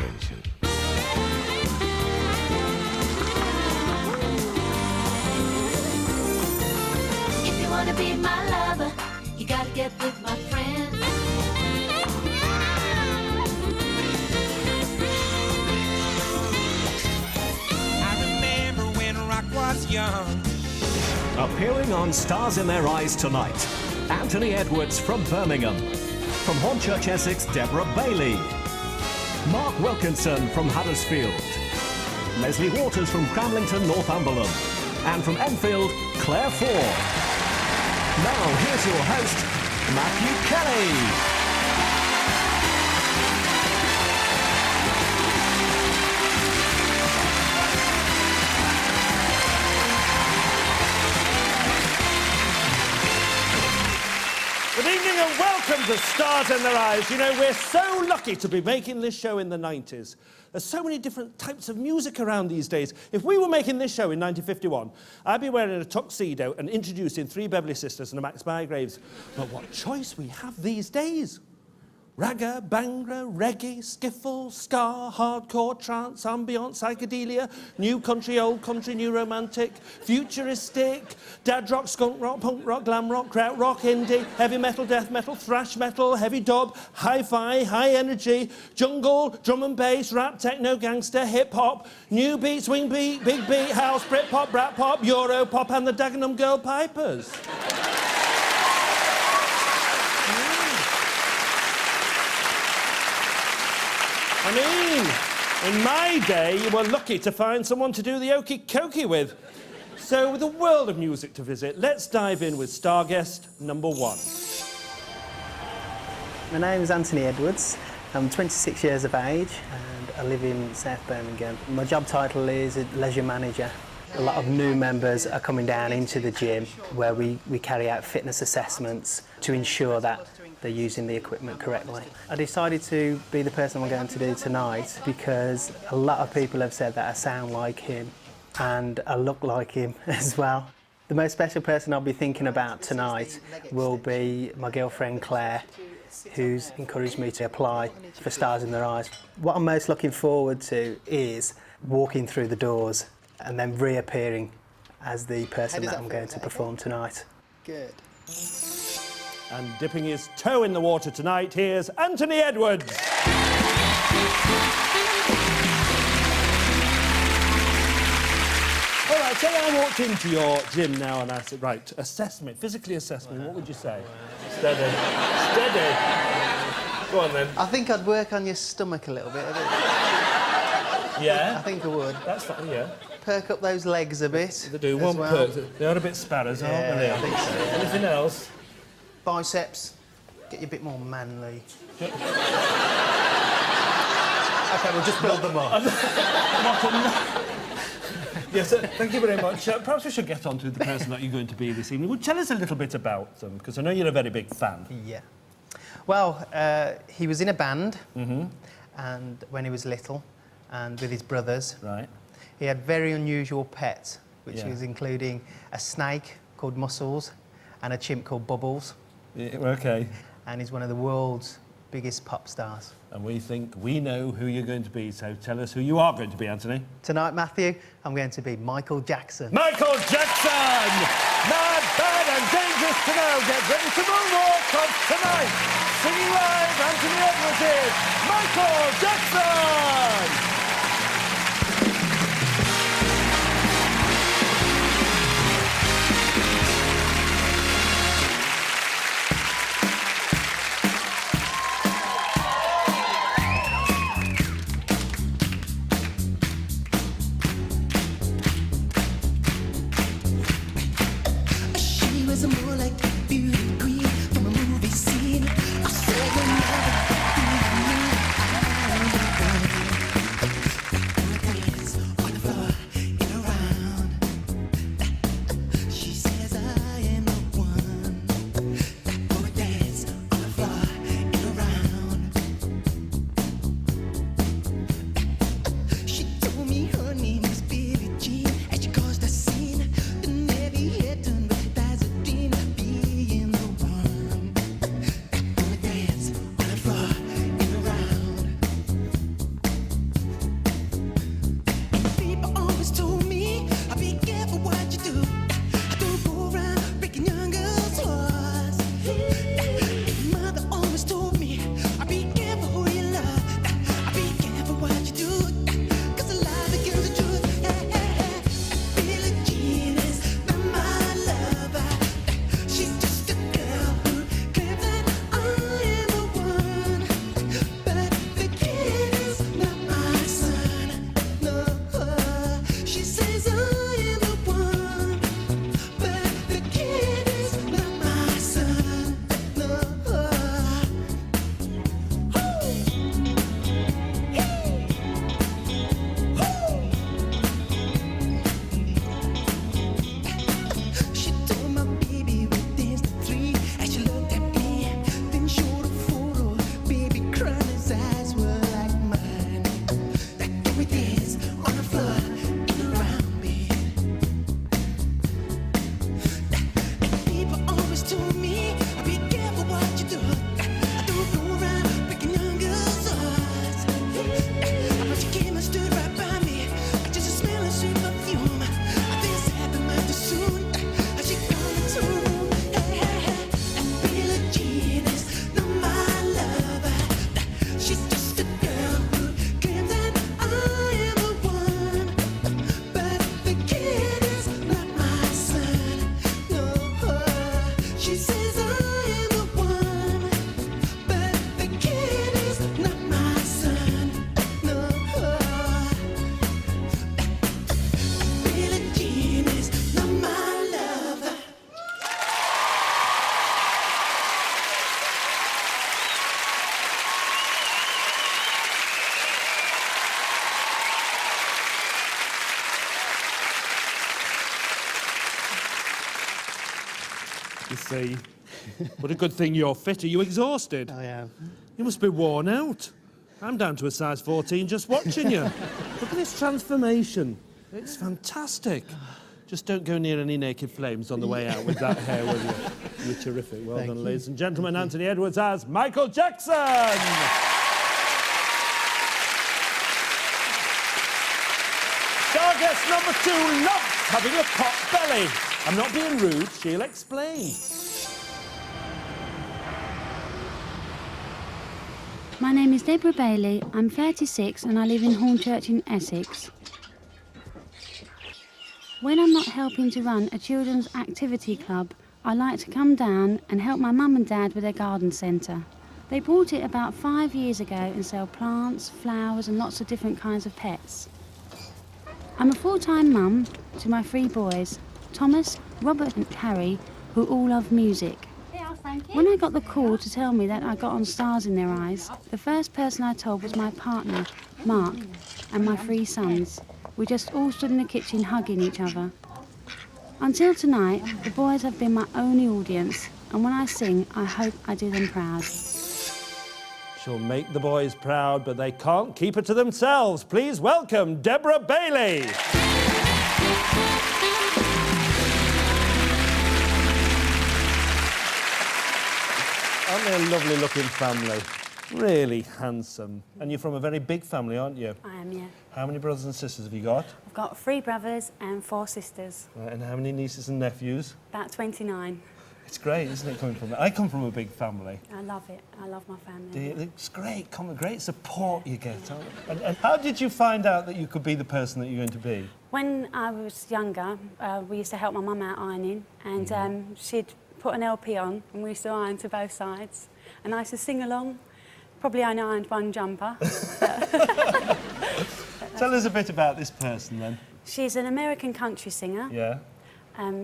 Convention. If you wanna be my lover, you gotta get with my friends. I remember when rock was young. Appearing on Stars in Their Eyes tonight, Anthony Edwards from Birmingham. From Hornchurch, Essex, Deborah Bailey. Mark Wilkinson from Huddersfield. Leslie Waters from Cramlington, Northumberland. And from Enfield, Claire Ford. Now, here's your host, Matthew Kelly. Good evening and welcome to Stars in Their Eyes. You know, we're so lucky to be making this show in the 90s. There's so many different types of music around these days. If we were making this show in 1951, I'd be wearing a tuxedo and introducing three Beverly Sisters and a Max Bygraves. But what choice we have these days. Ragga, Bhangra, reggae, skiffle, ska, hardcore, trance, ambient, psychedelia, new country, old country, new romantic, futuristic, dad rock, skunk rock, punk rock, glam rock, kraut rock, indie, heavy metal, death metal, thrash metal, heavy dub, hi-fi, high energy, jungle, drum and bass, rap, techno, gangster, hip-hop, new beat, swing beat, big beat, house, Britpop, brat pop, Euro pop and the Dagenham Girl Pipers. I mean, in my day, you were lucky to find someone to do the okey cokey with. So, with a world of music to visit, let's dive in with star guest number one. My name is Anthony Edwards. I'm 26 years of age and I live in South Birmingham. My job title is a leisure manager. A lot of new members are coming down into the gym where we carry out fitness assessments to ensure that they're using the equipment correctly. I decided to be the person I'm going to do tonight because a lot of people have said that I sound like him and I look like him as well. The most special person I'll be thinking about tonight will be my girlfriend Claire, who's encouraged me to apply for Stars in Their Eyes. What I'm most looking forward to is walking through the doors and then reappearing as the person that I'm going to perform tonight. Good. And dipping his toe in the water tonight, here's Anthony Edwards. All right, say I walked into your gym now and I said, right, assess me, physically assess me, what would you say? Steady. Steady. Go on then. I think I'd work on your stomach a little bit. Yeah? I think I would. That's fine, yeah. Perk up those legs a bit. They do, one well. perk. They are a bit sparrows, aren't they? I think so, yeah. Anything else? Biceps. Get you a bit more manly. OK, we'll just build them up. Yes, thank you very much. Perhaps we should get on to the person that you're going to be this evening. Well, tell us a little bit about them, because I know you're a very big fan. Yeah. Well, he was in a band, and when he was little, and with his brothers. Right. He had very unusual pets, which was including a snake called Muscles and a chimp called Bubbles. Yeah, OK. And he's one of the world's biggest pop stars. And we think we know who you're going to be, so tell us who you are going to be, Anthony. Tonight, Matthew, I'm going to be Michael Jackson. Michael Jackson! Mad, bad and dangerous to know. Get ready to moonwalk, 'cause tonight, singing live, Anthony Edwards is Michael Jackson! You see. What a good thing you're fit. Are you exhausted? I am. You must be worn out. I'm down to a size 14 just watching you. Look at this transformation. It's fantastic. Just don't go near any naked flames on the way out with that hair, will you? You're terrific. Well done, ladies and gentlemen. Anthony Edwards as Michael Jackson. Star guest number 2 loves having a pot belly. I'm not being rude. She'll explain. My name is Deborah Bailey. I'm 36 and I live in Hornchurch in Essex. When I'm not helping to run a children's activity club, I like to come down and help my mum and dad with their garden centre. They bought it about 5 years ago and sell plants, flowers and lots of different kinds of pets. I'm a full-time mum to my 3 boys, Thomas, Robert and Harry, who all love music. When I got the call to tell me that I got on Stars in Their Eyes, the first person I told was my partner, Mark, and my 3 sons. We just all stood in the kitchen hugging each other. Until tonight, the boys have been my only audience, and when I sing, I hope I do them proud. She'll make the boys proud, but they can't keep it to themselves. Please welcome Deborah Bailey. Aren't they a lovely-looking family? Really handsome. And you're from a very big family, aren't you? I am, yeah. How many brothers and sisters have you got? I've got 3 brothers and 4 sisters. Right, and how many nieces and nephews? About 29. It's great, isn't it, coming from that? I come from a big family. I love it. I love my family. It's great, great support you get. And how did you find out that you could be the person that you're going to be? When I was younger, we used to help my mum out ironing, and she'd put an LP on, and we used to iron to both sides. And I used to sing along. Probably only ironed 1 jumper. Tell us a bit about this person, then. She's an American country singer. Yeah.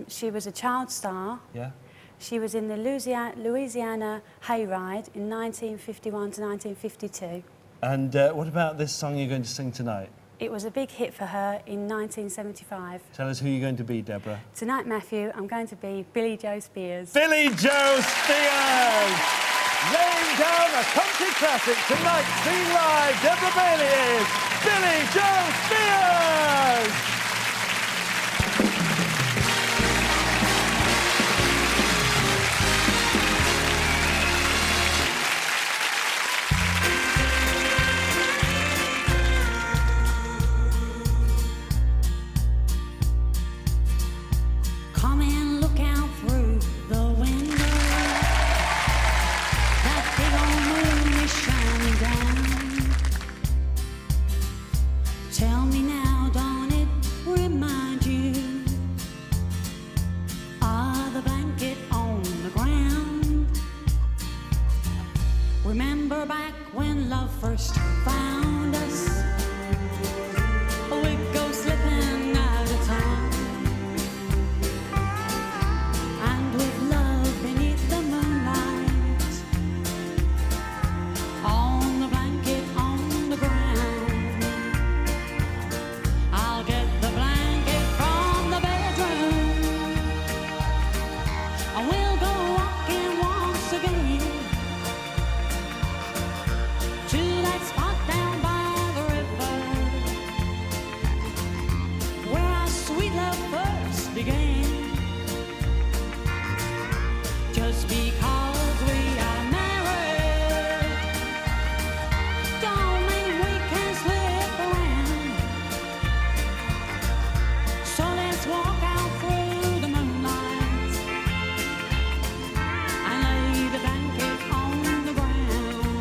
She was a child star. Yeah. She was in the Louisiana Hayride in 1951 to 1952. And what about this song you're going to sing tonight? It was a big hit for her in 1975. Tell us who you're going to be, Deborah. Tonight, Matthew, I'm going to be Billie Jo Spears. Billie Jo Spears! Laying down a country classic tonight, seen live, Deborah Bailey is Billie Jo Spears! Come and look out through the window. That big old moon is shining down. Tell me now, don't it remind you of the blanket on the ground? Remember back when love first found us? We'd go slipping out of town. And with love beneath the moonlight, on the blanket on the ground, I'll get the blanket from the bedroom, and we'll go walking once again to that spot down by the river where our sweet love first began. Just because we are married don't mean we can slip around. So let's walk out through the moonlight and lay the blanket on the ground.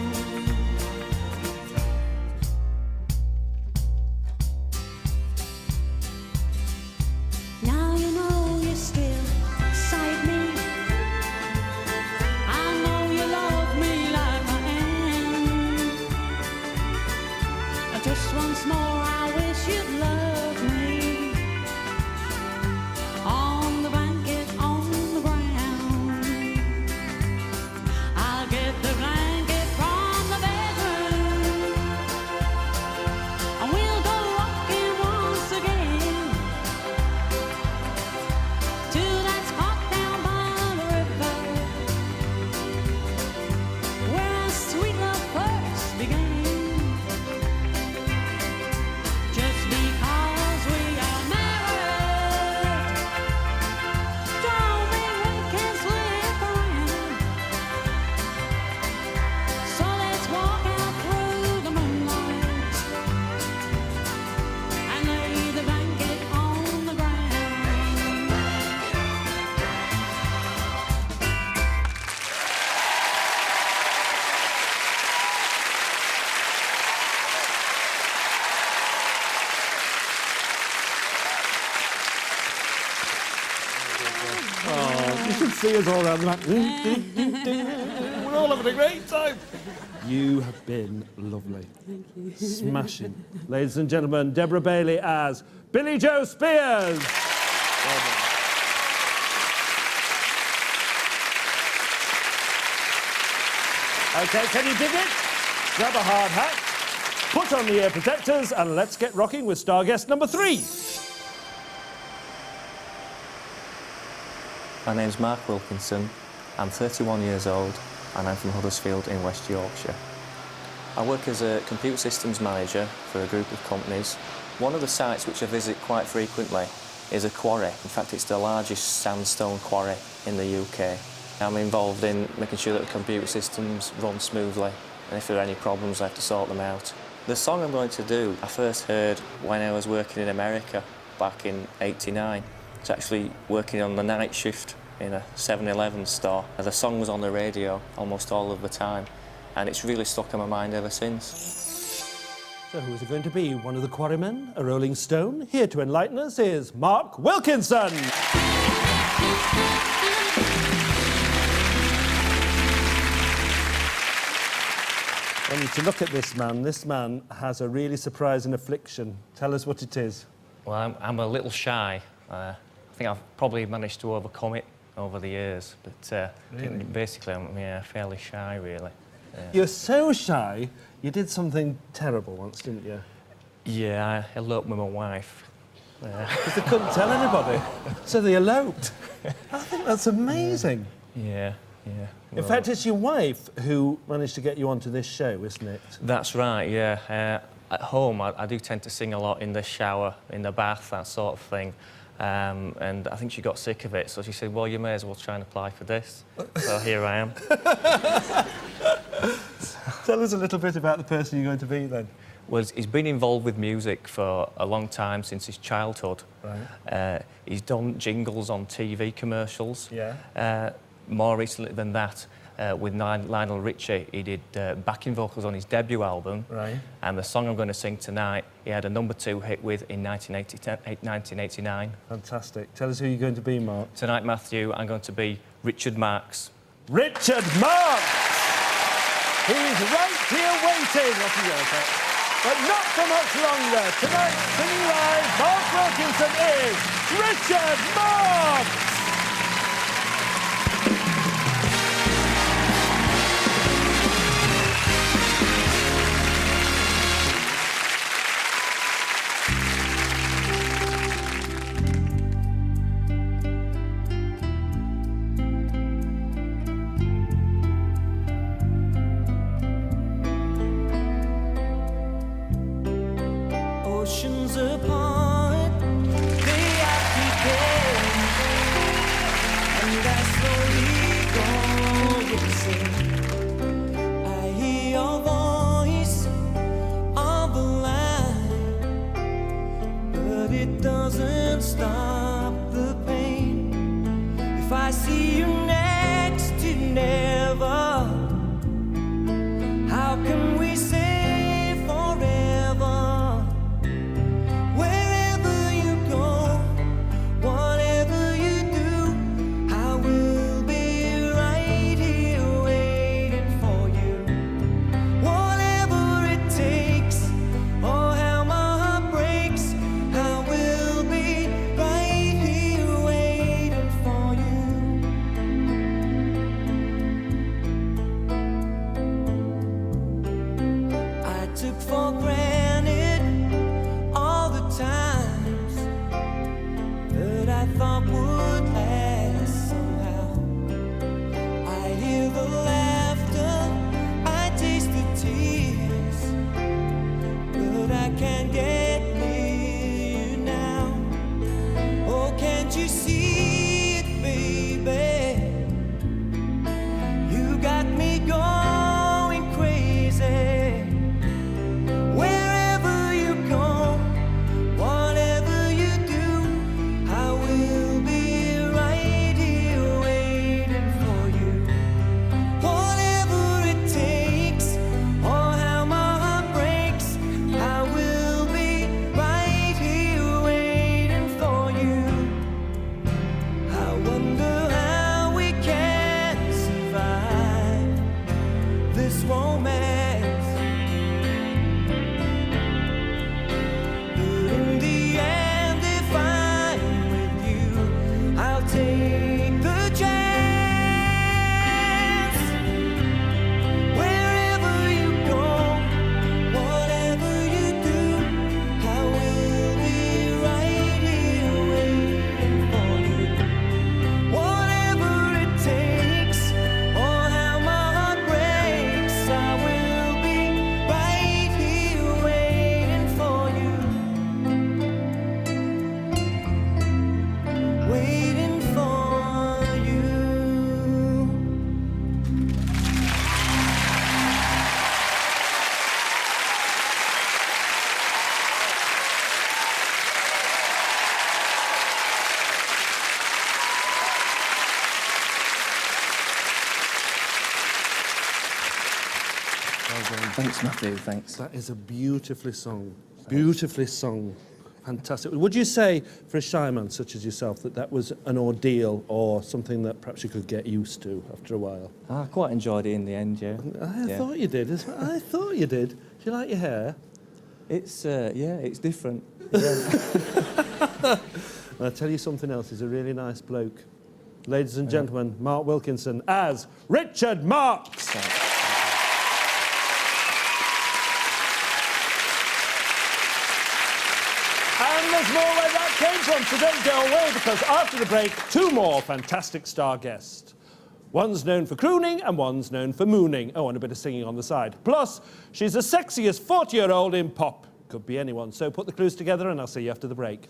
Now you know you're still beside me. Oh, you should see us all around the back. We're all having a great time. You have been lovely. Thank you. Smashing. Ladies and gentlemen, Deborah Bailey as Billie Jo Spears. Well done. OK, can you dig it? Grab a hard hat, put on the ear protectors, and let's get rocking with star guest number 3. My name's Mark Wilkinson. I'm 31 years old and I'm from Huddersfield in West Yorkshire. I work as a computer systems manager for a group of companies. One of the sites which I visit quite frequently is a quarry. In fact, it's the largest sandstone quarry in the UK. I'm involved in making sure that the computer systems run smoothly, and if there are any problems, I have to sort them out. The song I'm going to do, I first heard when I was working in America back in '89. I was actually working on the night shift in a 7-Eleven store. The song was on the radio almost all of the time, and it's really stuck in my mind ever since. So who is it going to be? One of the quarrymen, a Rolling Stone? Here to enlighten us is Mark Wilkinson. I need to look at this man has a really surprising affliction. Tell us what it is. Well, I'm a little shy. I think I've probably managed to overcome it over the years, but Really? basically I'm fairly shy, really. You're so shy, you did something terrible once, didn't you? Yeah, I eloped with my wife. Because they couldn't tell anybody, so they eloped. I think that's amazing. Yeah. In fact, it's your wife who managed to get you onto this show, isn't it? That's right, yeah. At home, I do tend to sing a lot in the shower, in the bath, that sort of thing. And I think she got sick of it, so she said, well, you may as well try and apply for this. So here I am. Tell us a little bit about the person you're going to be, then. Well, he's been involved with music for a long time, since his childhood. Right. He's done jingles on TV commercials. Yeah. More recently than that, with Lionel Richie, he did backing vocals on his debut album. Right. And the song I'm going to sing tonight, he had a #2 hit with in 1989. Fantastic. Tell us who you're going to be, Mark. Tonight, Matthew, I'm going to be Richard Marx. Richard Marx! He's right here waiting. Off you go, okay? But not for much longer. Tonight, singing live, Mark Wilkinson is Richard Marx! Oceans apart, they are prepared, and I slowly go insane. I hear your voice on the line, but it doesn't stop the pain. If I see you next to never, how can we say done. Thanks, Matthew, thanks. That is a beautifully sung. Beautifully sung. Fantastic. Would you say, for a shy man such as yourself, that that was an ordeal or something that perhaps you could get used to after a while? I quite enjoyed it in the end, yeah. I thought you did. I thought you did. Do you like your hair? It's, yeah, it's different. Yeah. I'll tell you something else. He's a really nice bloke. Ladies and gentlemen, Mark Wilkinson as Richard Marx. And there's more where that came from, so don't go away, because after the break, two more fantastic star guests. One's known for crooning and one's known for mooning. Oh, and a bit of singing on the side. Plus, she's the sexiest 40-year-old in pop. Could be anyone. So put the clues together and I'll see you after the break.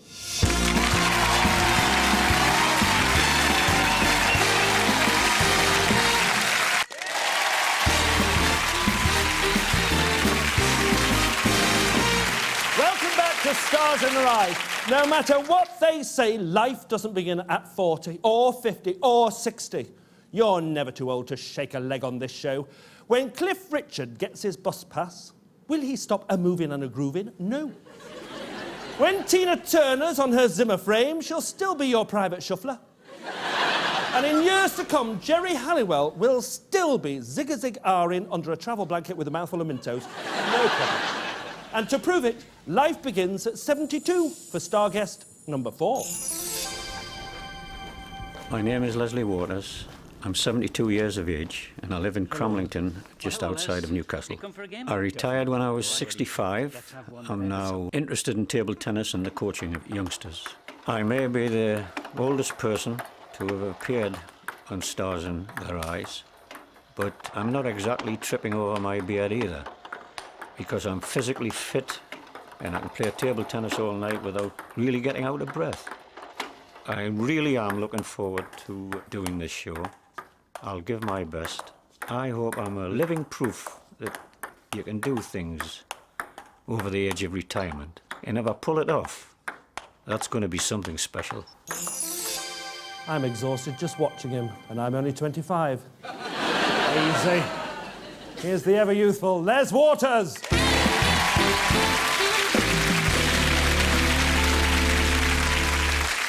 Welcome back to Stars in Their Eyes. No matter what they say, life doesn't begin at 40 or 50 or 60. You're never too old to shake a leg on this show. When Cliff Richard gets his bus pass, will he stop a moving and a grooving? No. When Tina Turner's on her Zimmer frame, she'll still be your private shuffler. And in years to come, Jerry Halliwell will still be zig-a-zig-ahring under a travel blanket with a mouthful of Mentos. No problem. And to prove it, life begins at 72 for star guest number 4. My name is Leslie Waters. I'm 72 years of age and I live in Cromlington, just outside of Newcastle. I retired when I was 65. I'm now interested in table tennis and the coaching of youngsters. I may be the oldest person to have appeared on Stars in Their Eyes, but I'm not exactly tripping over my beard either, because I'm physically fit and I can play table tennis all night without really getting out of breath. I really am looking forward to doing this show. I'll give my best. I hope I'm a living proof that you can do things over the age of retirement. And if I pull it off, that's going to be something special. I'm exhausted just watching him, and I'm only 25. Easy. Here's the ever-youthful Les Waters.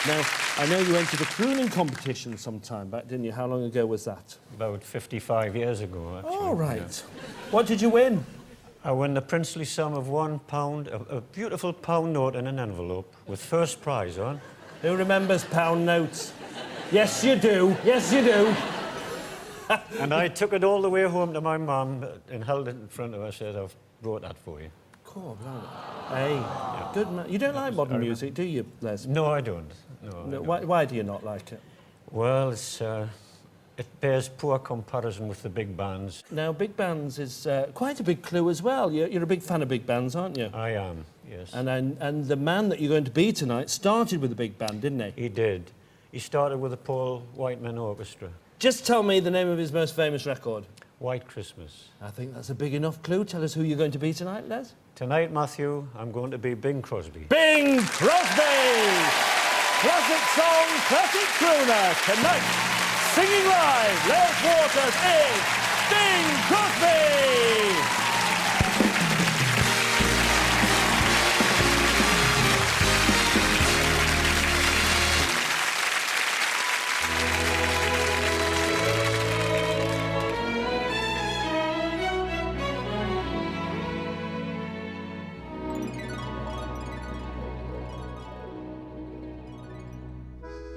Now, I know you entered a crooning competition sometime back, didn't you? How long ago was that? About 55 years ago, actually. Oh, right. Yeah. What did you win? I won the princely sum of £1, a beautiful pound note in an envelope with first prize on. Who remembers pound notes? Yes, you do. Yes, you do. And I took it all the way home to my mum and held it in front of her and said, I've brought that for you. Cool, hey, yeah. Good man. You don't like modern music, do you, Les? No, I don't. No, why do you not like it? Well, it bears poor comparison with the big bands. Now, big bands is quite a big clue as well. You're a big fan of big bands, aren't you? I am, yes. And the man that you're going to be tonight started with a big band, didn't he? He did. He started with the Paul Whiteman Orchestra. Just tell me the name of his most famous record. White Christmas. I think that's a big enough clue. Tell us who you're going to be tonight, Les. Tonight, Matthew, I'm going to be Bing Crosby. Bing Crosby! Classic song, classic crooner. Tonight, singing live, Les Waters is Bing Crosby!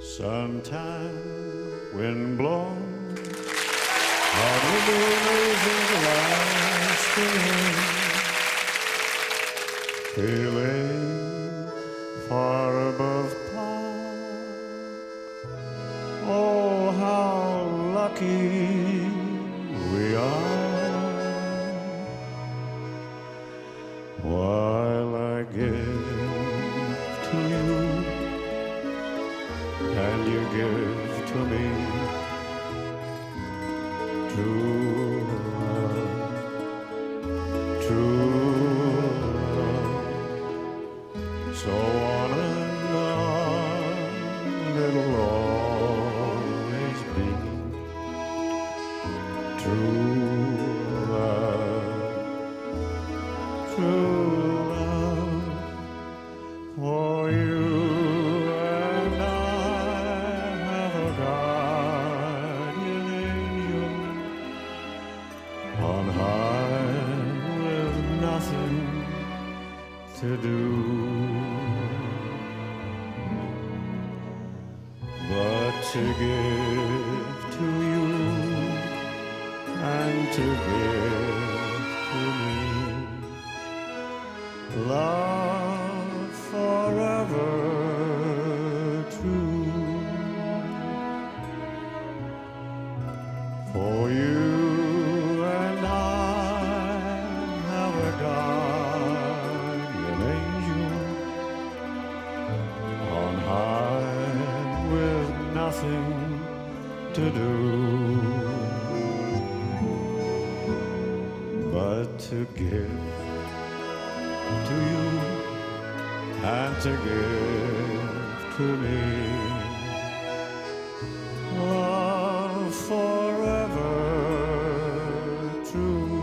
Sometime wind blown, but the moon is lasting, feeling far above par. Oh, how lucky we are, while I give to you and you give to me true love, true love. So on and on it'll always be true love, to do but to give to you and to give to me love forever true. For you and I have a guardian angel on high with nothing to do but to give to you and to give to me love forever true,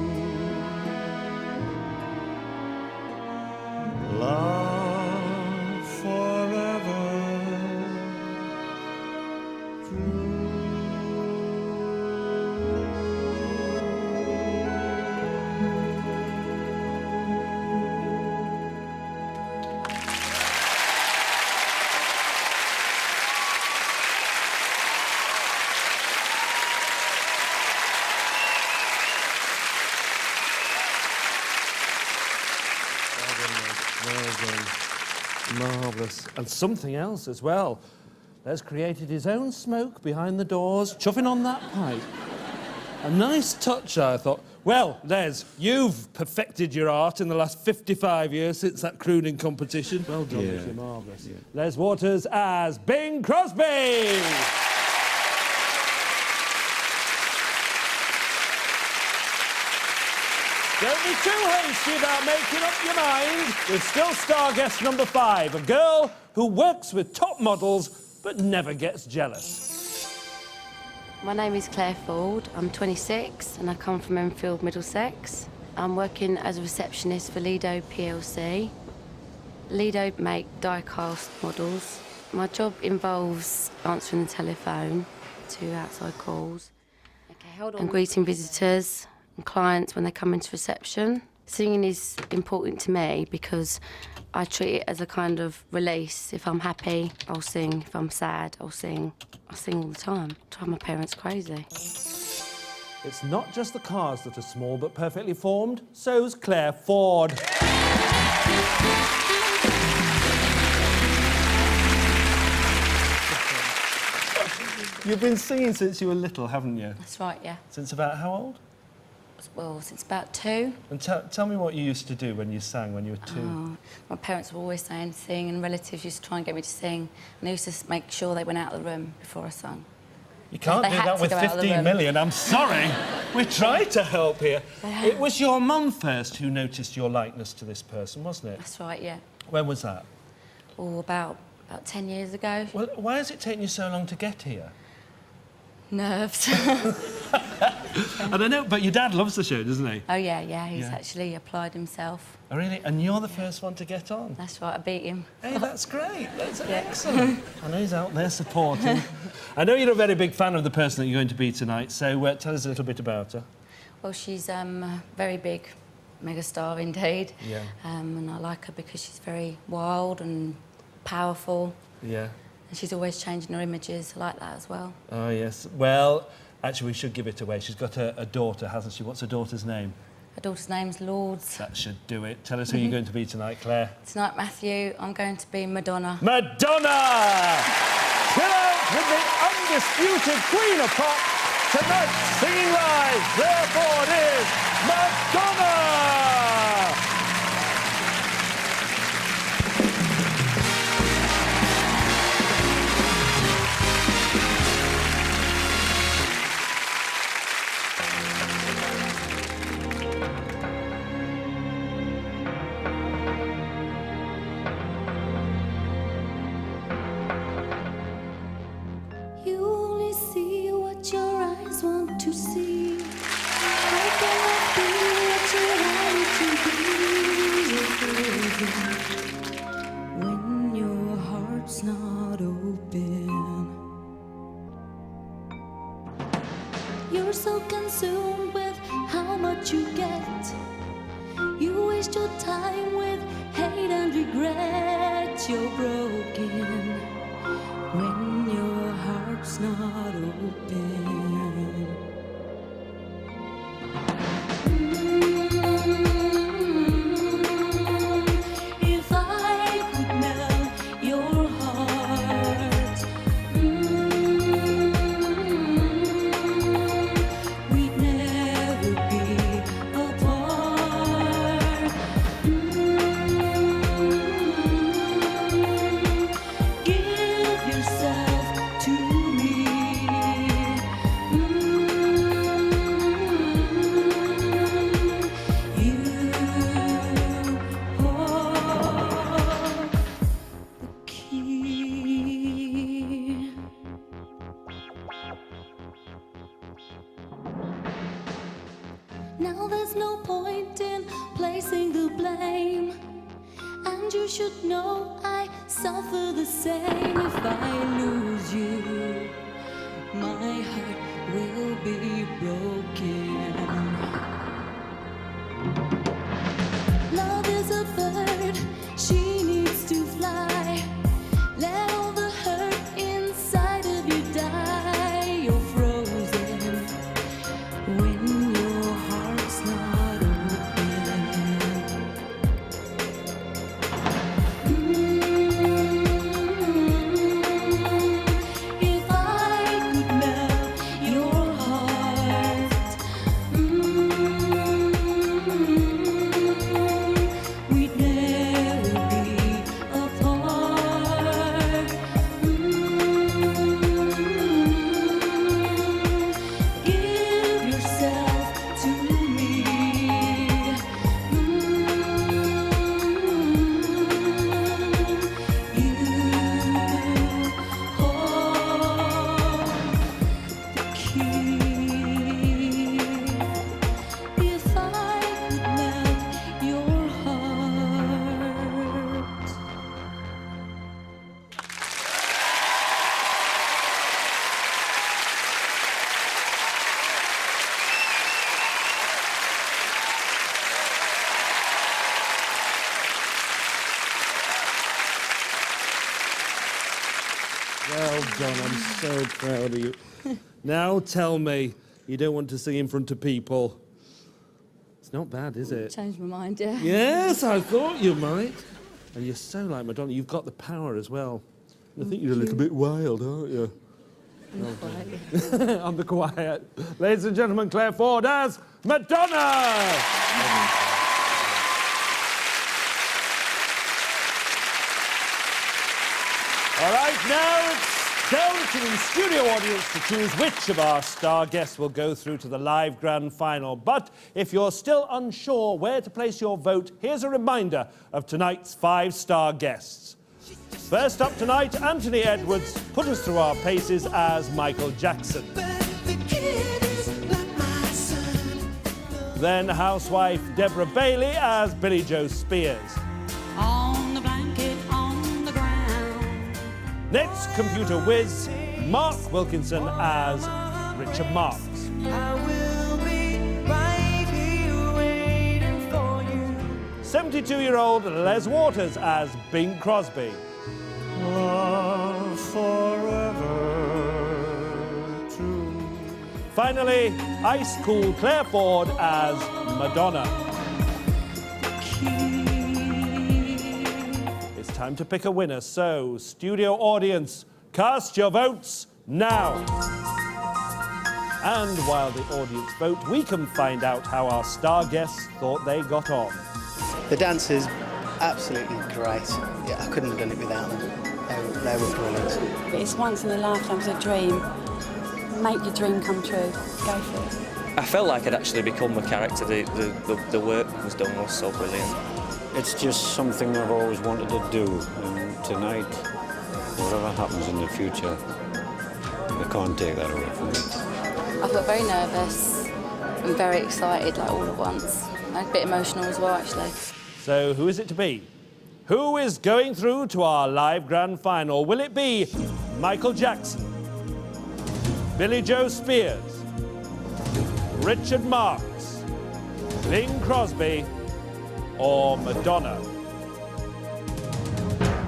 love forever true. Marvellous. And something else as well. Les created his own smoke behind the doors, chuffing on that pipe. A nice touch, I thought. Well, Les, you've perfected your art in the last 55 years since that crooning competition. Well done, Yeah. Mr. Marvellous. Yeah. Les Waters as Bing Crosby! Don't be too hasty about making up your mind. There's still star guest number 5, a girl who works with top models but never gets jealous. My name is Claire Ford. I'm 26 and I come from Enfield, Middlesex. I'm working as a receptionist for Lido plc. Lido make die-cast models. My job involves answering the telephone to outside calls and greeting visitors and clients when they come into reception. Singing is important to me because I treat it as a kind of release. If I'm happy, I'll sing. If I'm sad, I'll sing. I sing all the time. Drive my parents crazy. It's not just the cars that are small but perfectly formed. So's Claire Ford. You've been singing since you were little, haven't you? That's right, yeah. Since about how old? Well, since about 2. And tell me what you used to do when you sang when you were 2. Oh, my parents were always saying sing, and relatives used to try and get me to sing. And they used to make sure they went out of the room before I sang. You can't They do had that to with go out of the 15 room. million. I'm sorry. We tried to help here. It was your mum first who noticed your likeness to this person, wasn't it? That's right, yeah. When was that? Oh, about 10 years ago. Well, why has it taken you so long to get here? Nerves. I don't know, but your dad loves the show, doesn't he? Oh, yeah, yeah. He's Yeah. actually applied himself. Oh, really? And you're the first one to get on? That's right, I beat him. Hey, that's great. That's Yeah. excellent. I know he's out there supporting. I know you're a very big fan of the person that you're going to be tonight, so tell us a little bit about her. Well, she's a very big megastar indeed. Yeah. And I like her because she's very wild and powerful. Yeah. And she's always changing her images. I like that as well. Oh, yes. Well, actually, we should give it away. She's got a daughter, hasn't she? What's her daughter's name? Her daughter's name's Lourdes. That should do it. Tell us who you're going to be tonight, Claire. Tonight, Matthew, I'm going to be Madonna. Madonna! Chill out with the undisputed queen of pop. Tonight, singing live, therefore it is Madonna! You only see what your eyes want to see. How can I be what you want to be when your heart's not open? You're so consumed with how much you get. You waste your time with hate and regret. You're broken when your heart's not open. If I could melt your heart, we'd never be apart. Give yourself to me. You hold the key. Now there's no point in placing the blame, and you should know I suffer the same. If I lose you, my heart will be broken. Love is a bird, she needs to fly. Let all the hurt inside of you die. You're frozen when your heart's not open. If I could melt your heart, we'd never be apart. Give yourself to me. You hold the key. If I could melt your heart. Well done, I'm so proud of you. Now tell me, you don't want to sing in front of people. It's not bad, is it? Changed my mind, yeah. Yes, I thought you might. And you're so like Madonna, you've got the power as well. I think you're a little bit wild, aren't you? On the quiet. Ladies and gentlemen, Claire Ford as Madonna! All right, now it's down to the studio audience to choose which of our star guests will go through to the live grand final. But if you're still unsure where to place your vote, here's a reminder of tonight's 5-star guests. First up tonight, Anthony Edwards put us through our paces as Michael Jackson. Then housewife Deborah Bailey as Billie Jo Spears. On the blanket, on the ground. Next, computer whiz Mark Wilkinson as Richard Marx. I will be right here waiting for you. 72-year-old Les Waters as Bing Crosby. Love forever true. Finally, ice-cool Claire Ford as Madonna. It's time to pick a winner, so studio audience, cast your votes now. And while the audience vote, we can find out how our star guests thought they got on. The dancers, absolutely great. Yeah, I couldn't have done it without them. They were brilliant. It's once in a lifetime, it's a dream. Make your dream come true. Go for it. I felt like I'd actually become the character. The work was done was so brilliant. It's just something I've always wanted to do, and tonight, whatever happens in the future, they can't take that away from me. I felt very nervous and very excited, like all at once. A bit emotional as well, actually. So who is it to be? Who is going through to our live grand final? Will it be Michael Jackson, Billie Jo Spears, Richard Marx, Bing Crosby, or Madonna?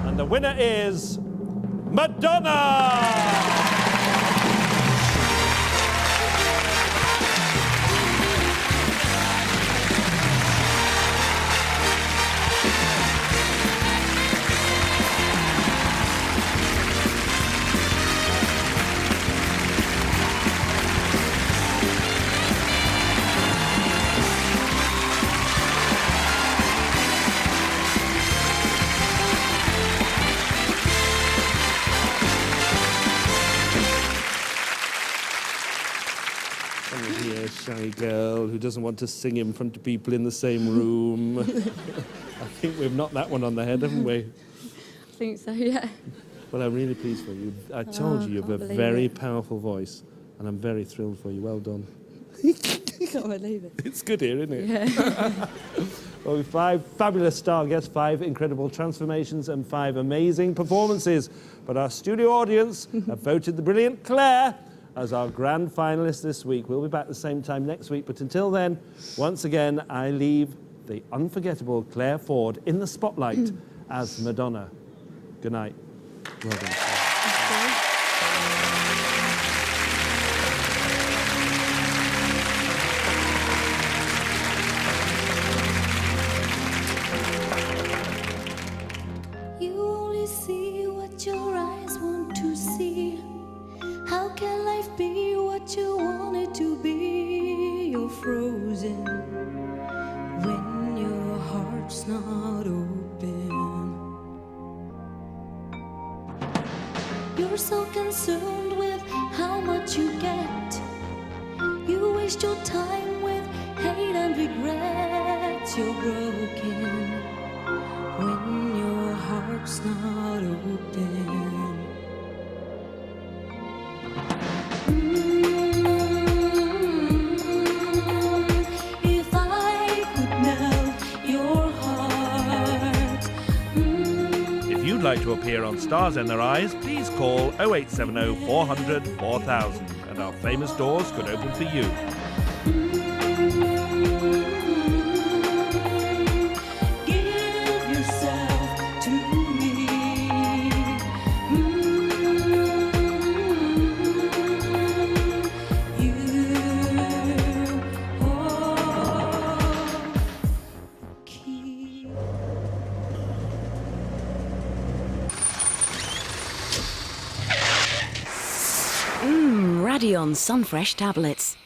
And the winner is Madonna! Shy girl who doesn't want to sing in front of people in the same room. I think we've knocked that one on the head, haven't we? I think so, yeah. Well, I'm really pleased for you. I told you have a very powerful voice, and I'm very thrilled for you. Well done. Can't believe it. It's good here, isn't it? Yeah. Well, with 5 fabulous star guests, 5 incredible transformations, and 5 amazing performances. But our studio audience have voted the brilliant Claire as our grand finalist this week. We'll be back the same time next week, but until then, once again, I leave the unforgettable Claire Ford in the spotlight as Madonna. Good night. Well done. You only see what your eyes want to see. How can life be what you want it to be? You're frozen when your heart's not open. You're so consumed with how much you get. You waste your time with hate and regret. You're broken when your heart's not open. If I could melt your heart. If you'd like to appear on Stars in Their Eyes, please call 0870 400 4000 and our famous doors could open for you. Give yourself to me. Radion Sunfresh tablets.